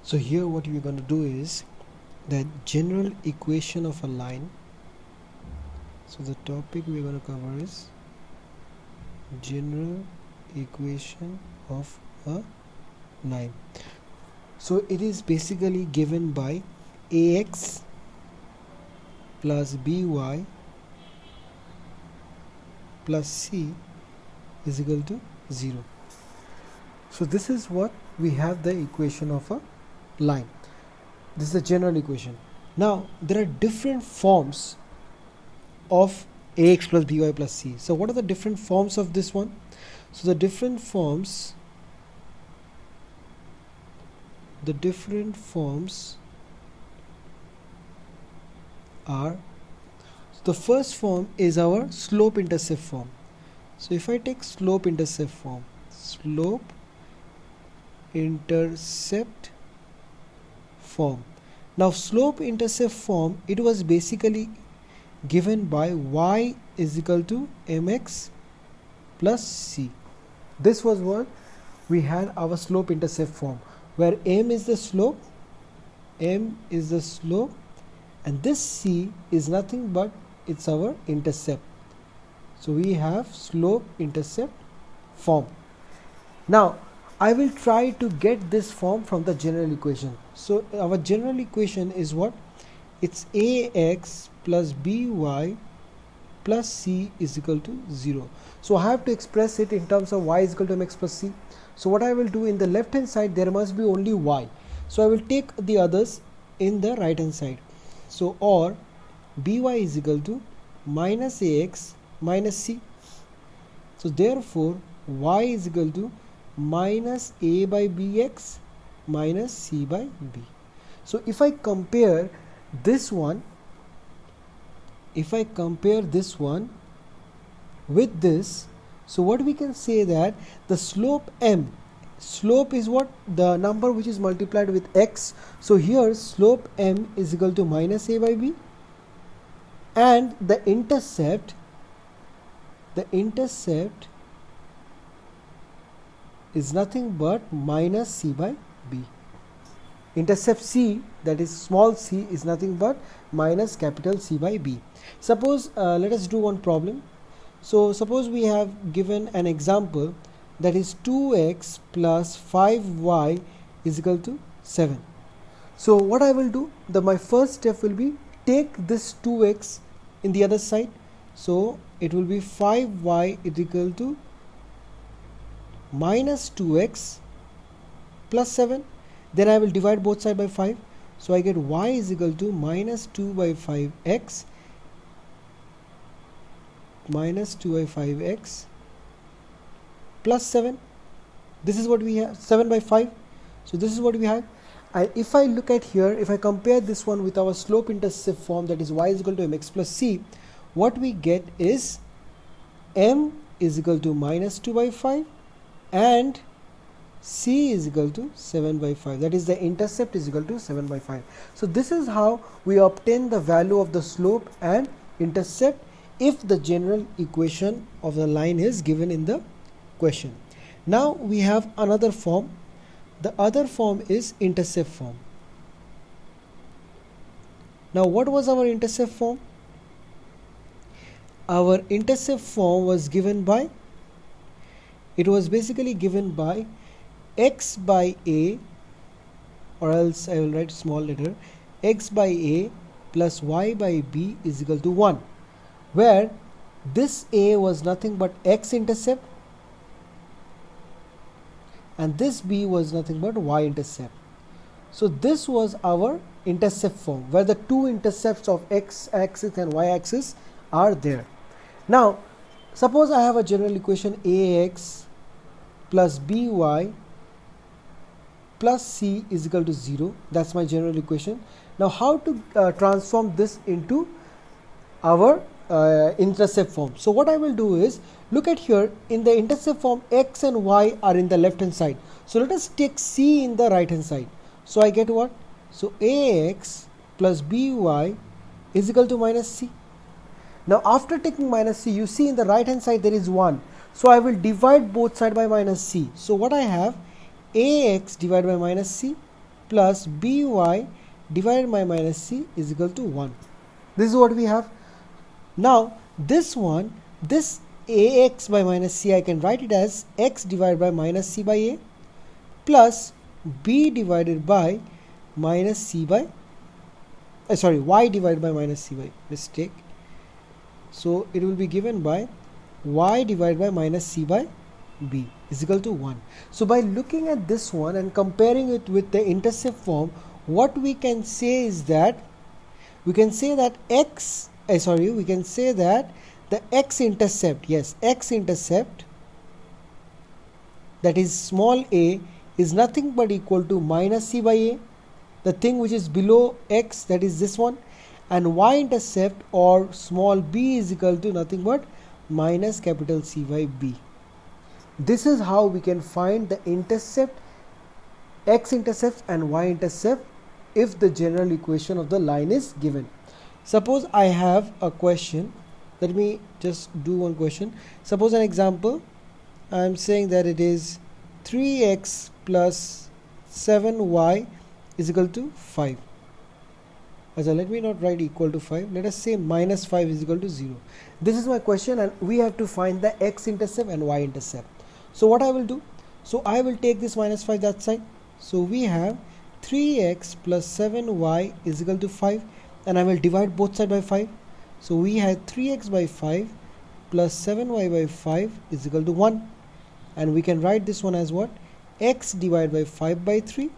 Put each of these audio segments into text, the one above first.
So here what we're going to do is the general equation of a line. So the topic we're going to cover is general equation of a line. So it is basically given by ax plus by plus c is equal to 0. So this is what we have, the equation of a line. This is the general equation. Now there are different forms of ax plus by plus c. So what are the different forms of this one? So the different forms are, the first form is our slope intercept form. So if I take slope intercept form, now slope intercept form, it was basically given by y is equal to mx plus c. This was what we had, our slope intercept form, where m is the slope, and this c is nothing but it's our intercept. So we have slope intercept form. Now I will try to get this form from the general equation. So our general equation is what? It's ax plus by plus c is equal to 0. So I have to express it in terms of y is equal to mx plus c. So what I will do, in the left hand side there must be only y. So I will take the others in the right hand side. So or by is equal to minus ax minus c. So therefore y is equal to minus a by bx minus c by b. So if I compare this one with this, so what we can say that the slope is what? The number which is multiplied with x. So here slope m is equal to minus a by b, and the intercept is nothing but minus c by b. Intercept c, that is small c, is nothing but minus capital C by b. Suppose let us do one problem. So suppose we have given an example, that is 2x plus 5y is equal to 7. So what I will do, my first step will be take this 2x in the other side. So it will be 5y is equal to minus 2x plus 7. Then I will divide both sides by 5. So I get y is equal to minus 2 by 5x plus 7. This is what we have, 7 by 5. So this is what we have. And if I look at here, if I compare this one with our slope intercept form, that is y is equal to mx plus c, what we get is m is equal to minus 2 by 5 and c is equal to 7 by 5. That is, the intercept is equal to 7 by 5. So this is how we obtain the value of the slope and intercept if the general equation of the line is given in the question. Now we have another form. The other form is intercept form. Now what was our intercept form? Our intercept form was given by, it was basically given by x by a, or else I will write small letter, x by a plus y by b is equal to 1, where this a was nothing but x intercept and this b was nothing but y intercept. So this was our intercept form, where the two intercepts of x axis and y axis are there. Now suppose I have a general equation ax plus by plus c is equal to 0. That's my general equation. Now how to transform this into our intercept form? So what I will do is, look at here, in the intercept form x and y are in the left hand side. So let us take c in the right hand side. So I get what? So ax plus by is equal to minus c. Now after taking minus c, you see in the right hand side there is 1. So I will divide both sides by minus c. So what I have, ax divided by minus c plus by divided by minus c is equal to 1. This is what we have. Now this one, this ax by minus c, I can write it as x divided by minus c by a plus b divided by minus c by y divided by minus c by mistake. So it will be given by y divided by minus c by b is equal to 1. So by looking at this one and comparing it with the intercept form, what we can say is that we can say that the x-intercept, x-intercept, that is small a, is nothing but equal to minus c by a, the thing which is below x, that is this one, and y-intercept or small b is equal to nothing but minus capital C by b. This is how we can find the intercept, x-intercept and y-intercept if the general equation of the line is given. Suppose I have a question. Let me just do one question. Suppose an example, I am saying that it is 3x plus 7y is equal to 5. So let me not write equal to 5. Let us say minus 5 is equal to 0. This is my question and we have to find the x-intercept and y-intercept. So what I will do? So I will take this minus 5 that side. So we have 3x plus 7y is equal to 5 and I will divide both sides by 5. So we had 3x by 5 plus 7y by 5 is equal to 1. And we can write this one as what? X divided by 5 by 3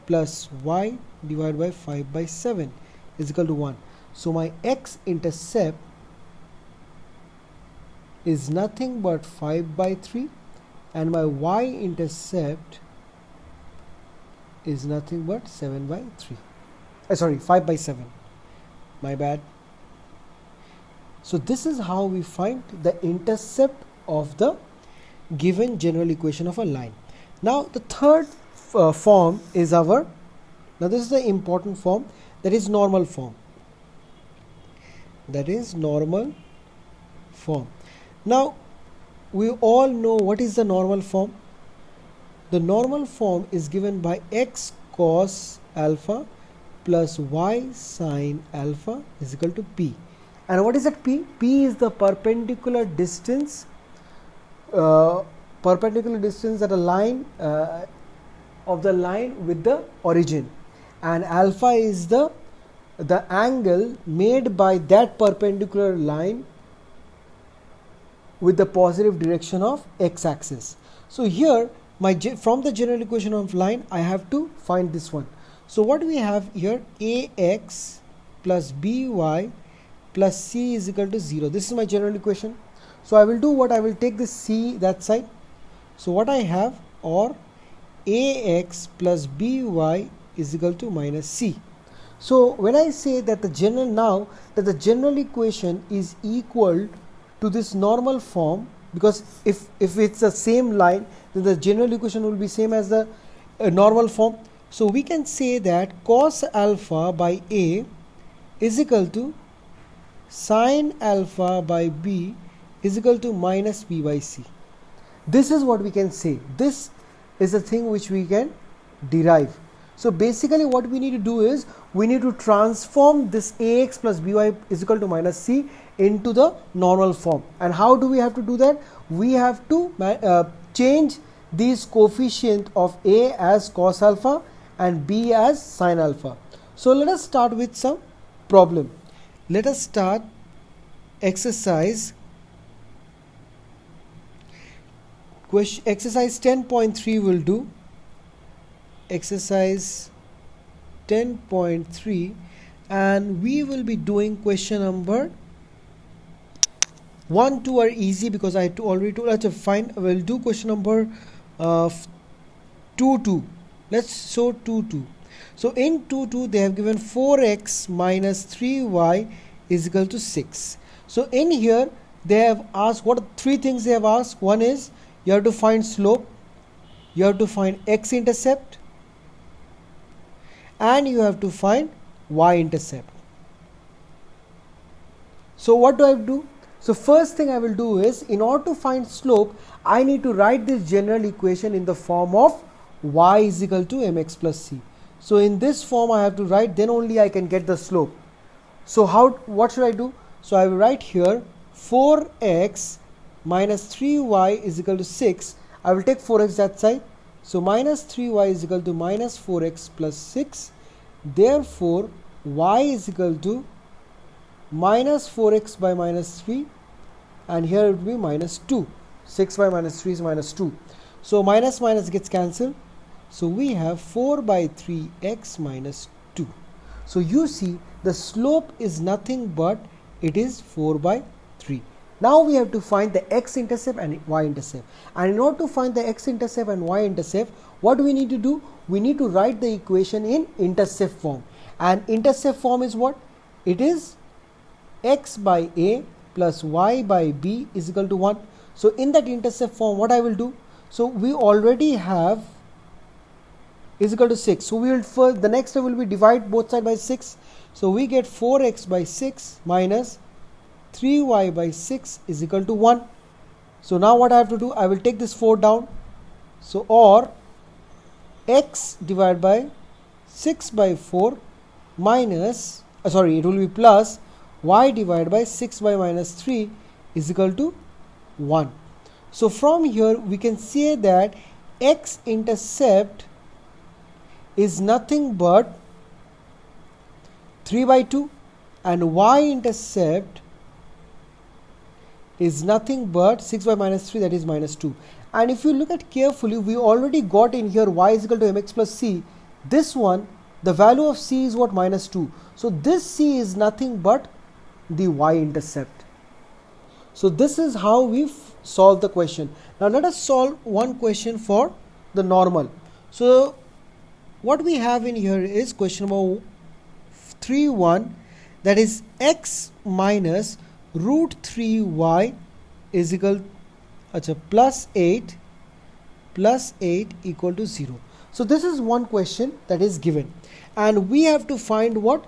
plus y divided by 5 by 7 is equal to 1. So my x-intercept is nothing but 5 by 3 and my y-intercept is nothing but 7 by 3. 5 by 7. My bad. So this is how we find the intercept of the given general equation of a line. Now the third form is now this is the important form, that is normal form. Now we all know what is the normal form. The normal form is given by x cos alpha plus y sin alpha is equal to p. And what is that p? P is the perpendicular distance that a line of the line with the origin, and alpha is the angle made by that perpendicular line with the positive direction of x-axis. So here from the general equation of line I have to find this one. So what we have here, ax plus by plus c is equal to 0. This is my general equation. So I will do what? I will take this c that side. So what I have, or ax plus by is equal to minus c. So when I say that the general equation is equal to this normal form, because if it's the same line, then the general equation will be same as the normal form. So we can say that cos alpha by a is equal to sin alpha by b is equal to minus b by c. This is what we can say. This is the thing which we can derive. So basically what we need to do is we need to transform this ax plus by is equal to minus c into the normal form. And how do we have to do that? We have to change these coefficient of a as cos alpha and b as sin alpha. So let us start with some problem. Let us start exercise 10.3 will do. Exercise 10.3, and we will be doing question number 1, 2 are easy because I already told. Let's fine. We'll do question number 2. Let's show 2. So in 2 they have given 4x minus 3y is equal to 6. So in here they have asked, what are three things they have asked? One is you have to find slope, you have to find x-intercept, and you have to find y-intercept. So what do I do? So first thing I will do is, in order to find slope, I need to write this general equation in the form of y is equal to mx plus c. So in this form I have to write, then only I can get the slope. So what should I do? So I will write here 4x minus 3y is equal to 6. I will take 4x that side. So minus 3y is equal to minus 4x plus 6. Therefore y is equal to minus 4x by minus 3, and here it will be minus 2. 6 by minus 3 is minus 2. So minus minus gets cancelled. So we have 4 by 3x minus 2. So you see the slope is nothing but it is 4 by 3. Now we have to find the x-intercept and y-intercept. And in order to find the x-intercept and y-intercept, what do we need to do? We need to write the equation in intercept form. And intercept form is what? It is x by a plus y by b is equal to 1. So in that intercept form, what I will do? So we already have is equal to 6. So we will first, the next step will be divide both sides by 6. So we get 4x by 6 minus 3y by 6 is equal to 1. So now what I have to do? I will take this 4 down. So or x divided by 6 by 4 minus, it will be plus y divided by 6 by minus 3 is equal to 1. So from here we can say that x-intercept is nothing but 3 by 2 and y-intercept is nothing but 6 by minus 3, that is minus 2. And if you look at carefully, we already got in here y is equal to mx plus c. This one, the value of c is what? Minus 2. So this c is nothing but the y-intercept. So this is how we solve the question. Now let us solve one question for the normal. So what we have in here is question number 3.1, that is x minus root 3y is equal plus 8 equal to 0. So this is one question that is given, and we have to find what?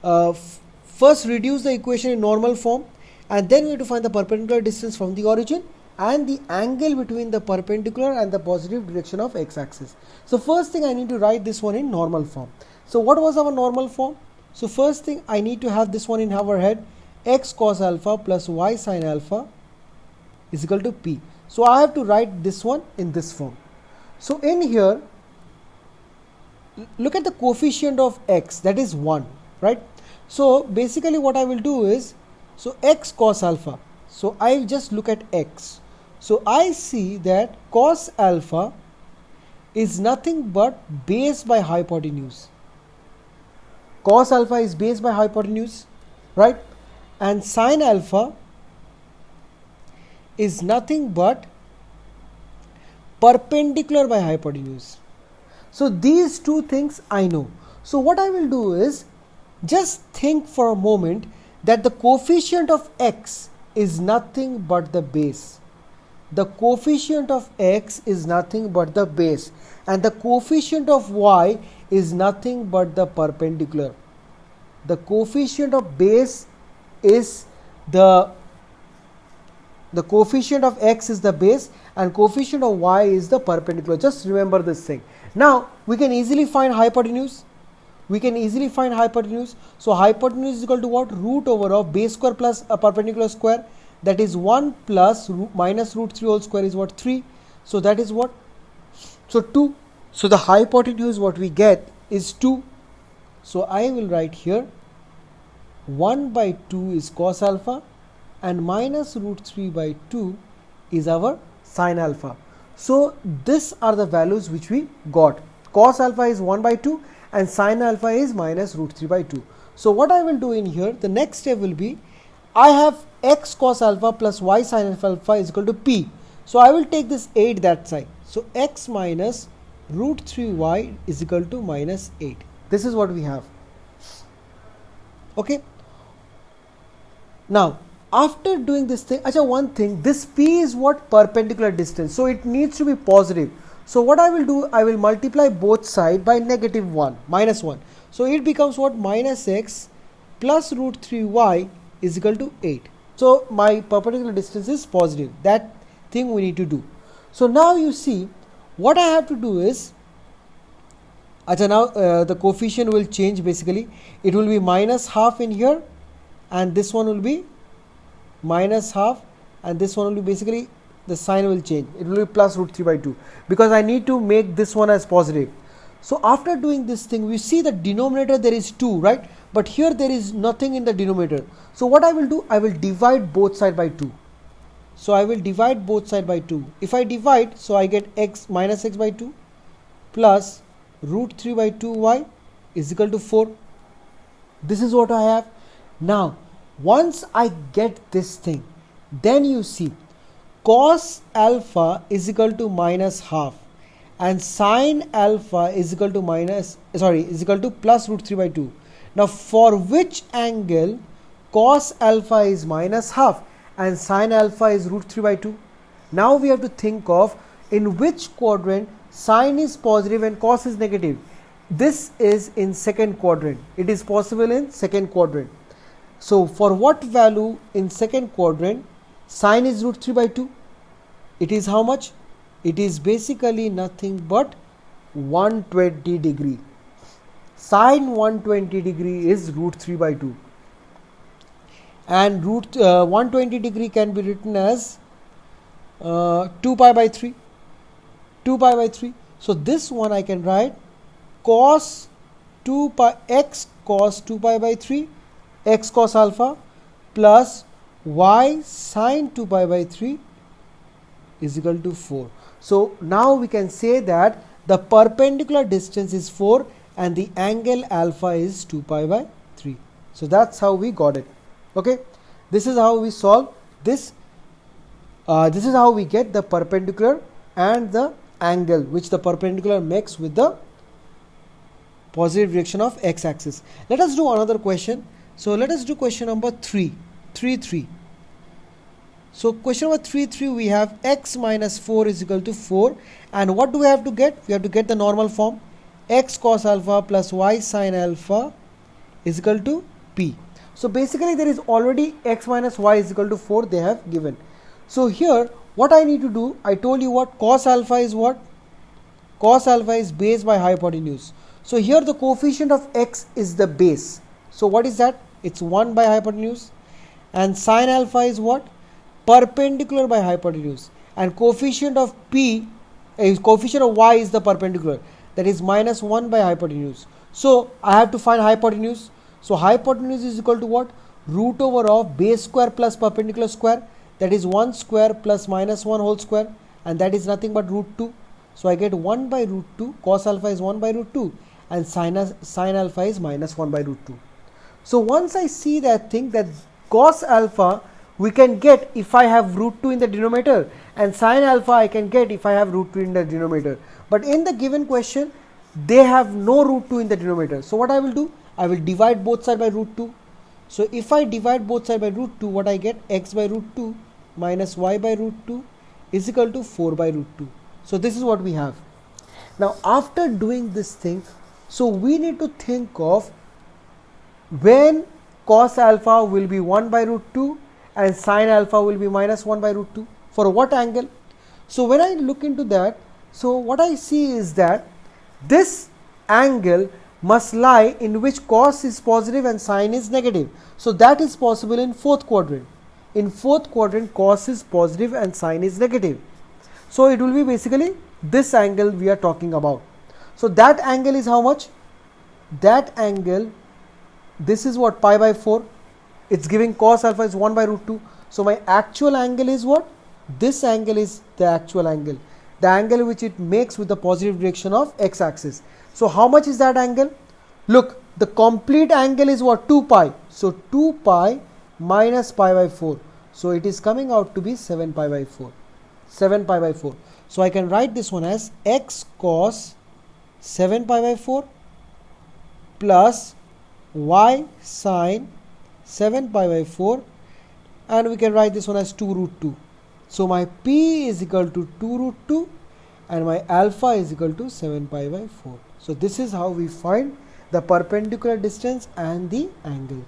First reduce the equation in normal form, and then we have to find the perpendicular distance from the origin and the angle between the perpendicular and the positive direction of x-axis. So first thing, I need to write this one in normal form. So what was our normal form? So first thing, I need to have this one in our head, x cos alpha plus y sin alpha is equal to p. So I have to write this one in this form. So in here, look at the coefficient of x, that is 1, right? So basically what I will do is, so x cos alpha, so I will just look at x. So I see that cos alpha is nothing but base by hypotenuse. Cos alpha is base by hypotenuse, right? And sin alpha is nothing but perpendicular by hypotenuse. So these two things I know. So what I will do is, just think for a moment that the coefficient of x is nothing but the base. The coefficient of x is nothing but the base, and the coefficient of y is nothing but the perpendicular. The coefficient of base is the coefficient of x is the base and coefficient of y is the perpendicular. Just remember this thing. Now we can easily find hypotenuse. So hypotenuse is equal to what? Root over of base square plus a perpendicular square, that is 1 plus minus root 3 whole square is what? 3. So that is what? So 2. So the hypotenuse what we get is 2. So I will write here 1 by 2 is cos alpha and minus root 3 by 2 is our sin alpha. So these are the values which we got. Cos alpha is 1 by 2 and sin alpha is minus root 3 by 2. So what I will do in here, the next step will be, I have x cos alpha plus y sin alpha is equal to p. So I will take this 8 that side. So x minus root 3y is equal to minus 8. This is what we have. Okay. Now after doing this thing, one thing, this p is what? Perpendicular distance. So it needs to be positive. So what I will do, I will multiply both sides by negative 1, minus 1. So it becomes what? Minus x plus root 3y is equal to 8. So my perpendicular distance is positive. That thing we need to do. So now you see, what I have to do is, Acha, now the coefficient will change. Basically it will be minus half in here, and this one will be minus half, and this one will be basically the sign will change. It will be plus root 3 by 2 because I need to make this one as positive. So after doing this thing, we see the denominator there is 2, right? But here there is nothing in the denominator. So what I will do, I will divide both side by 2. So I will divide both side by 2. If I divide, so I get x minus x by 2 plus root 3 by 2y is equal to 4. This is what I have. Now once I get this thing, then you see cos alpha is equal to minus half and sine alpha is equal to is equal to plus root 3 by 2. Now for which angle cos alpha is minus half and sine alpha is root 3 by 2? Now we have to think of in which quadrant sine is positive and cos is negative. This is in second quadrant. It is possible in second quadrant. So for what value in second quadrant sine is root 3 by 2? It is how much? It is basically nothing but 120 degree. Sine 120 degree is root 3 by 2. And root 120 degree can be written as 2 pi by 3. 2 pi by 3. So this one I can write cos 2 pi x cos 2 pi by 3 x cos alpha plus y sine 2 pi by 3 is equal to 4. So now we can say that the perpendicular distance is 4 and the angle alpha is 2 pi by 3. So that's how we got it. Okay, this is how we solve this. This is how we get the perpendicular and the angle which the perpendicular makes with the positive direction of x-axis. Let us do another question. So let us do question number 3. So question number 3 we have x minus 4 is equal to 4, and what do we have to get? We have to get the normal form x cos alpha plus y sin alpha is equal to p. So basically there is already x minus y is equal to 4 they have given. So here what I need to do, I told you what cos alpha is what? Cos alpha is base by hypotenuse. So here the coefficient of x is the base. So what is that? It's 1 by hypotenuse. And sin alpha is what? Perpendicular by hypotenuse. And coefficient of p, coefficient of y is the perpendicular. That is minus 1 by hypotenuse. So I have to find hypotenuse. So hypotenuse is equal to what? Root over of base square plus perpendicular square. That is 1 square plus minus 1 whole square. And that is nothing but root 2. So I get 1 by root 2. Cos alpha is 1 by root 2. And sin alpha is minus 1 by root 2. So once I see that thing, that cos alpha we can get if I have root 2 in the denominator, and sin alpha I can get if I have root 2 in the denominator. But in the given question they have no root 2 in the denominator. So what I will do? I will divide both sides by root 2. So if I divide both sides by root 2, what I get? X by root 2 minus y by root 2 is equal to 4 by root 2. So this is what we have. Now after doing this thing, so we need to think of when cos alpha will be 1 by root 2 and sin alpha will be minus 1 by root 2. For what angle? So when I look into that, so what I see is that this angle must lie in which cos is positive and sin is negative. So that is possible in fourth quadrant. In fourth quadrant cos is positive and sin is negative. So it will be basically this angle we are talking about. So that angle is how much? That angle, this is what? Pi by 4. It's giving cos alpha is 1 by root 2. So my actual angle is what? This angle is the actual angle. The angle which it makes with the positive direction of x-axis. So how much is that angle? Look, the complete angle is what? 2 pi. So 2 pi minus pi by 4. So it is coming out to be 7 pi by 4. 7 pi by 4. So I can write this one as x cos 7 pi by 4 plus y sin 7 pi by 4, and we can write this one as 2 root 2. So my p is equal to 2 root 2 and my alpha is equal to 7 pi by 4. So this is how we find the perpendicular distance and the angle.